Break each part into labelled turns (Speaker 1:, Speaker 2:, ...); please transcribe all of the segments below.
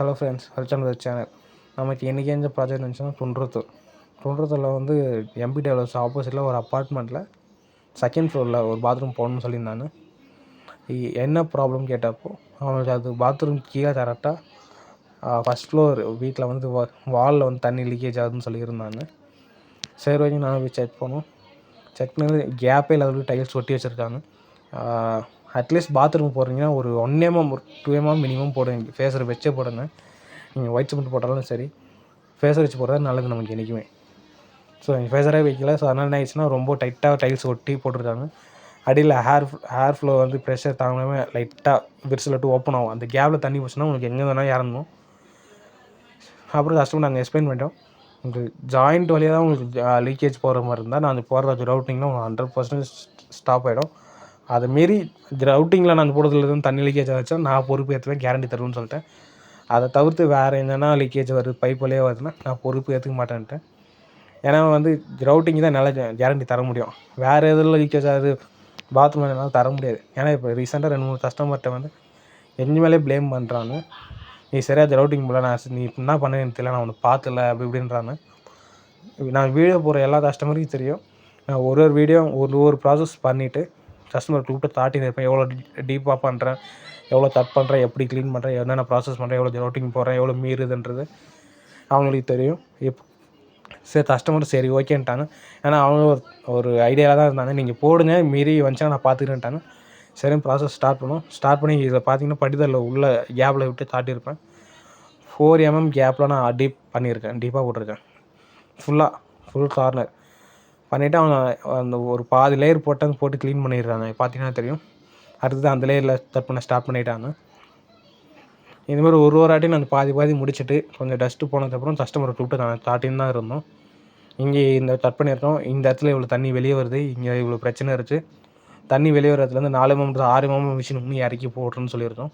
Speaker 1: Hello friends, welcome to the channel. நமக்கு இன்றைக்கி எந்த ப்ராஜெக்ட் இருந்துச்சுன்னா துன்றத்தூரில் வந்து எம்பி டெவலப்ஸ் ஆப்போசிட்டில் ஒரு அப்பார்ட்மெண்ட்டில் செகண்ட் ஃப்ளோரில் ஒரு பாத்ரூம் போகணும்னு சொல்லியிருந்தாங்க. என்ன ப்ராப்ளம் கேட்டப்போ அவங்களுக்கு அது பாத்ரூம் கீழே கரெக்டாக ஃபஸ்ட் ஃப்ளோர் வீட்டில் வந்து வாலில் வந்து தண்ணி லீக்கேஜ் ஆகுதுன்னு சொல்லியிருந்தாங்க. சரி வரைக்கும் நானும் போய் செக் பண்ணி கேப்பே இல்லாத டைல்ஸ் ஒட்டி வச்சுருக்காங்க. அட்லீஸ்ட் பாத்ரூம் போடுறீங்கன்னா ஒரு 1 mm ஒரு 2 mm மினிமம் போடுங்க. ஃபேஸரை வச்சே போடுங்க. நீங்கள் ஒயிட் சிமெண்ட் போட்டாலும் சரி, ஃபேஸர் வச்சு போடுறது நல்லது நமக்கு என்றைக்குமே. ஸோ நீங்கள் ஃபேஸரே வைக்கல. ஸோ அதனால் என்ன ஆயிடுச்சுன்னா ரொம்ப டைட்டாக டைல்ஸ் ஒட்டி போட்டிருக்காங்க. அடியில் ஹேர் ஃப்ளோ வந்து ப்ரெஷர் தாங்காமல் லைட்டாக விரிசல் விட்டு ஓப்பன் ஆகும். அந்த கேப்பில் தண்ணி போச்சுன்னா உங்களுக்கு எங்கே வேணால் இறங்கணும். அப்புறம் கஸ்டமர் நாங்கள் எக்ஸ்பிளைன் பண்ணிட்டோம். உங்களுக்கு ஜாயிண்ட் வழியாக தான் உங்களுக்கு லீக்கேஜ் போகிற மாதிரி இருந்தால் நான் போடுற ரவுட்டிங்கில் உங்களுக்கு 100% ஸ்டாப் ஆகிடும். அதை மாரி ரவுட்டிங்கில் நான் போடுறதுல இருந்து தண்ணி லீக்கேஜ் ஆகிடுச்சா நான் பொறுப்பு ஏற்றுவேன், கேரண்டி தருவேன்னு சொல்லிட்டேன். அதை தவிர்த்து வேறு என்னென்னா லீக்கேஜ் வருது, பைப் வழியாக வருதுன்னா நான் பொறுப்பு ஏற்றுக்க மாட்டேன்ட்டேன். ஏன்னா வந்து ரவுட்டிங் தான் நல்லா கேரண்டி தர முடியும். வேறு எதில் லீக்கேஜ் ஆகுது, பாத்ரூம் என்னால் தர முடியாது. ஏன்னா இப்போ ரீசெண்டாக 2-3 கஸ்டமர்கிட்ட வந்து எங்க மேலே ப்ளேம் பண்ணுறாங்க. நீ சரியாக அது ரவுட்டிங் போல, நீ என்ன பண்ணேன்னு தெரியல, நான் ஒன்று பார்த்தல அப்படி இப்படின்றாங்க. நான் வீடியோ போகிற எல்லா கஸ்டமருக்கும் தெரியும். நான் ஒரு வீடியோ ஒரு ப்ராசஸ் பண்ணிவிட்டு கஸ்டமர் கூப்பிட்டு தாட்டின்னு இருப்பேன். எவ்வளோ டீப்பாக பண்ணுறேன், எவ்வளோ தட் பண்ணுறேன், எப்படி க்ளீன் பண்ணுறேன், என்னென்ன ப்ராசஸ் பண்ணுறேன், எவ்வளோ ரவுட்டிங் போடுறேன், எவ்வளோ மீறுதுன்றது அவங்களுக்கு தெரியும். சரி கஸ்டமர் சரி ஓகேன்ட்டாங்க. ஏன்னா அவங்க ஒரு ஐடியாவில் தான் இருந்தாங்க. நீங்கள் போடுங்க, மீறி வந்துச்சுன்னா நான் பார்த்துக்கிறேன்ட்டாங்க. சரின்னு ப்ராசஸ் ஸ்டார்ட் பண்ணி இதில் பார்த்தீங்கன்னா படிதரில் உள்ள கேப்பில் விட்டு தாட்டியிருப்பேன். 4 mm கேப்பில் நான் டீப்பாக போட்டிருக்கேன். ஃபுல் கார்னர் பண்ணிவிட்டு அவங்க அந்த ஒரு பாதி லேயர் போட்டு க்ளீன் பண்ணிடுறாங்க. பார்த்தீங்கன்னா தெரியும். அடுத்தது அந்த லேயரில் தட் பண்ண ஸ்டார்ட் பண்ணிட்டாங்க. இதுமாதிரி ஒரு வாட்டி நான் பாதி முடிச்சுட்டு கொஞ்சம் டஸ்ட்டு போனதுக்கப்புறம் கஸ்டமரை கூப்பிட்டு நான் தாட்டின்னு தான் இருந்தோம். இங்கே இந்த கட் பண்ணியிருக்கோம், இந்த இடத்துல இவ்வளோ தண்ணி வெளியே வருது, இங்கே இவ்வளோ பிரச்சனை இருக்குது, தண்ணி வெளியே வரதுலேருந்து 4 mm 6 mm மிஷின் இன்னும் இறக்கி போட்டுருன்னு சொல்லியிருக்கோம்.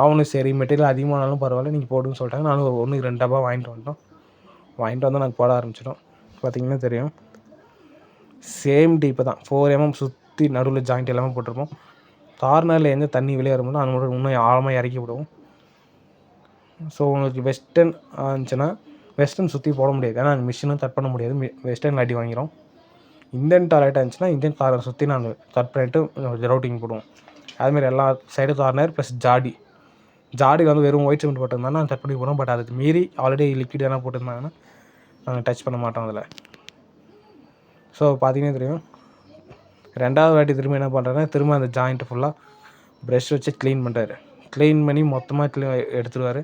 Speaker 1: அவனும் சரி மெட்டீரியல் அதிகமானாலும் பரவாயில்ல நீங்கள் போடுன்னு சொல்லிட்டாங்க. நானும் 1-2 டப்பா வாங்கிட்டு வந்தால் நாங்கள் போட ஆரம்பிச்சிட்டோம். பார்த்திங்கன்னா தெரியும். சேம் டீப்பு தான் 4 mm சுற்றி நடுவில் ஜாயிண்ட் எல்லாமே போட்டிருப்போம். கார்னரில் எங்கே தண்ணி வெளியே வரும்போது அது மட்டும் இன்னும் ஆழமாக இறக்கி விடுவோம். ஸோ உங்களுக்கு வெஸ்டர்ன் இருந்துச்சுன்னா வெஸ்டர்ன் சுற்றி போட முடியாது. ஏன்னா அந்த மிஷினும் கட் பண்ண முடியாது, வெஸ்டர்ன் அடி வாங்கிடும். இந்தியன் டாய்லெட் இருந்துச்சுன்னா இந்தியன் கார்னர் சுற்றி நாங்கள் கட் பண்ணிவிட்டு ரவுட்டிங் போடுவோம். அதுமாதிரி எல்லா சைடு கார்னர் ப்ளஸ் ஜாடியில் வந்து வெறும் ஒயிட் சிமெண்ட் போட்டிருந்தாங்கன்னா நாங்கள் கட் பண்ணி போடுவோம். பட் அதுக்கு மீறி ஆல்ரெடி லிக்விட் எதனா போட்டிருந்தாங்கன்னா நாங்கள் டச் பண்ண மாட்டோம் அதில். ஸோ பார்த்தீங்கன்னா தெரியும். 2வது வாட்டி திரும்ப என்ன பண்ணுறேன்னா திரும்ப அந்த ஜாயிண்ட்டு ஃபுல்லாக ப்ரெஷ் வச்சு க்ளீன் பண்ணுறாரு. க்ளீன் பண்ணி மொத்தமாக எடுத்துருவார்.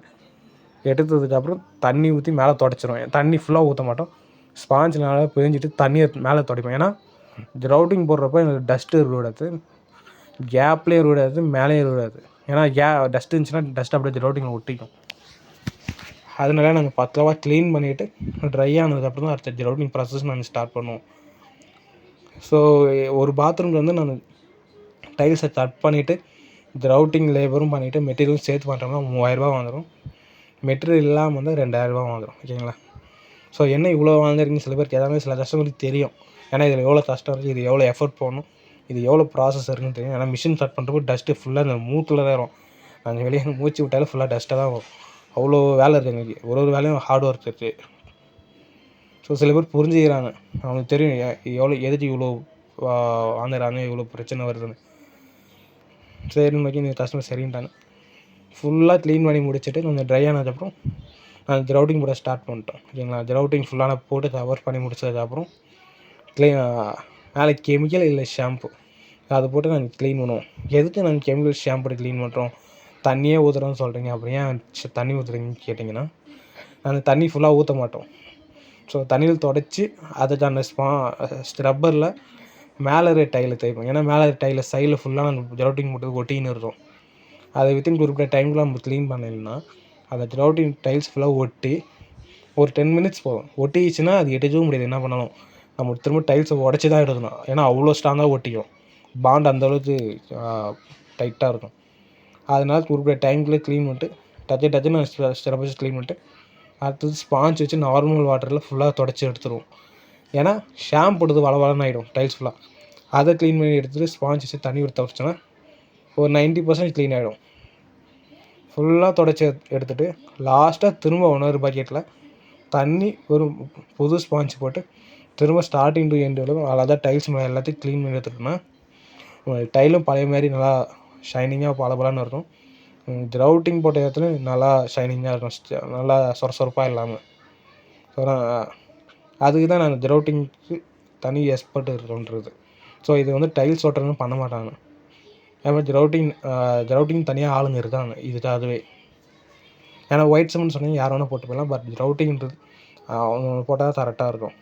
Speaker 1: எடுத்ததுக்கப்புறம் தண்ணி ஊற்றி மேலே துடைச்சிருவோம். தண்ணி ஃபுல்லாக ஊற்ற மாட்டோம், ஸ்பாஞ்சினால பிழிஞ்சிட்டு தண்ணியை மேலே துடைப்போம். ஏன்னா ரவுட்டிங் போடுறப்போ எனக்கு டஸ்ட்டு விடாது, கேப்லேயே விடாது, மேலேயே விடாது. ஏன்னா டஸ்ட் இருந்துச்சுன்னா டஸ்ட் அப்படியே ரவுட்டிங்கில் ஒட்டிக்கும். அதனால நாங்கள் பக்காவாக க்ளீன் பண்ணிவிட்டு ட்ரை ஆனதுக்கப்புறம் தான் அடுத்த ரவுட்டிங் ப்ராசஸ் நாங்கள் ஸ்டார்ட் பண்ணுவோம். ஸோ ஒரு பாத்ரூமில் வந்து நான் டைல்ஸை கட் பண்ணிவிட்டு ரவுட்டிங் லேபரும் பண்ணிவிட்டு மெட்டீரியலும் சேர்த்து பண்ணுறோம்னா 3000 வந்துடும். மெட்டீரியல் இல்லாமல் வந்து 2000 வந்துடும். ஓகேங்களா? ஸோ என்ன இவ்வளோ வாங்கிருக்கீங்க சில பேருக்கு எல்லாமே சில கஸ்டமருக்கு தெரியும். ஏன்னா இதில் எவ்வளோ கஷ்டம் இருக்குது, இது எவ்வளோ எஃபர்ட் போடணும், இது எவ்வளோ ப்ராசஸ் இருக்குன்னு தெரியும். ஏன்னா மிஷின் கட் பண்ணுறப்போ டஸ்ட்டு ஃபுல்லாக இந்த மூக்கில் தான் வரும். நாங்கள் வெளியே மூச்சு விட்டாலும் ஃபுல்லாக டஸ்ட்டாக தான் வரும். அவ்வளோ வேலை இருக்குது எங்களுக்கு. ஒரு வேலையும் ஹார்ட் ஒர்க் இருக்குது. ஸோ சில பேர் புரிஞ்சுக்கிறாங்க, அவங்களுக்கு தெரியும் எதுக்கு இவ்வளோ வாங்குறாங்க, இவ்வளோ பிரச்சனை வருதுன்னு. சரின்னு நோக்கி இந்த கஸ்டமர் சரின்ட்டாங்க. ஃபுல்லாக க்ளீன் பண்ணி முடிச்சுட்டு கொஞ்சம் ட்ரை ஆனதுக்கப்புறம் நான் ரவுட்டிங் போட ஸ்டார்ட் பண்ணிட்டோம். ஓகேங்களா? ரவுட்டிங் ஃபுல்லாக நான் போட்டு கவர் பண்ணி முடிச்சதுக்கப்புறம் மேலே கெமிக்கல் இல்லை ஷாம்பு அதை போட்டு நாங்கள் க்ளீன் பண்ணுவோம். எதுக்கு நாங்கள் கெமிக்கல் ஷாம்பு க்ளீன் பண்ணுறோம், தண்ணியே ஊற்றுறோன்னு சொல்கிறீங்க, அப்படி ஏன் தண்ணி ஊற்றுறீங்கன்னு கேட்டிங்கன்னா, நாங்கள் தண்ணி ஃபுல்லாக ஊற்ற மாட்டோம். ஸோ தண்ணியில் தொடச்சி அதுக்கான ஸ்க்ரப்பரில் மேலே இருக்க டைலை தேய்ப்போம். ஏன்னா மேலே இருக்க டைலில் சைடில் ஃபுல்லாக நாங்கள் ரவுட்டிங் போட்டு ஒட்டின்னு இருக்கோம். அதை வித்தின் குறிப்பிட்ட டைமில் நம்ம க்ளீன் பண்ணலைன்னா அந்த ரவுட்டிங் டைல்ஸ் ஃபுல்லாக ஒட்டி ஒரு 10 minutes போகும். ஒட்டிச்சுன்னா அது எடுக்கவும் முடியாது. என்ன பண்ணணும், நம்ம திரும்ப டைல்ஸை உடச்சி தான் எடுக்கணும். ஏன்னா அவ்வளோ ஸ்ட்ராங்காக ஒட்டிக்கும். பாண்ட் அந்தளவுக்கு டைட்டாக இருக்கும். அதனால் குறிப்பிட்ட டைமுக்குள்ளே க்ளீன் பண்ணிட்டு டச்சுன்னு ஸ்டெப் வச்சு க்ளீன் பண்ணிட்டு அடுத்தது ஸ்பாஞ்ச் வச்சு நார்மல் வாட்டரில் ஃபுல்லாக தொடச்சி எடுத்துருவோம். ஏன்னா ஷாம்பு போடுறது வளவளன்னு ஆகிடும் டைல்ஸ் ஃபுல்லாக. அதை க்ளீன் பண்ணி எடுத்துகிட்டு ஸ்பாஞ்ச் வச்சு தண்ணி ஊற்றி துவைச்சோன்னா ஒரு 90% க்ளீன் ஆகிடும். ஃபுல்லாக தொடச்சி எடுத்துகிட்டு லாஸ்ட்டாக திரும்ப இன்னொரு பக்கெட்டில் தண்ணி ஒரு புது ஸ்பாஞ்ச் போட்டு திரும்ப ஸ்டார்டிங் டு எண்டு வரைக்கும் அழகாக டைல்ஸ் மேலே எல்லாத்தையும் க்ளீன் பண்ணி எடுத்துட்டோம்னா டைலும் பழைய மாதிரி நல்லா ஷைனிங்காக பளபளன்னு இருக்கும். கிரவுட்டிங் போட்ட இடத்துல நல்லா ஷைனிங்காக இருக்கும், நல்லா சொரசொரப்பாக இல்லாமல். ஸோ அதுக்கு தான் நான் கிரவுட்டிங்க்கு தனி எக்ஸ்பர்ட் இருக்குன்றது. ஸோ இது வந்து டைல்ஸ் ஒட்டுறதுன்னு பண்ண மாட்டாங்க. அதேமாதிரி கிரவுட்டிங் தனியாக ஆளுங்க இருக்காங்க இதுக்காகவே. ஏன்னா ஒயிட் சிமெண்ட் சொன்னீங்க யார் வேணால் போட்டு போயிடலாம். பட் கிரவுட்டிங்கிறது அவங்க போட்டால் தான் கரெக்டாக இருக்கும்.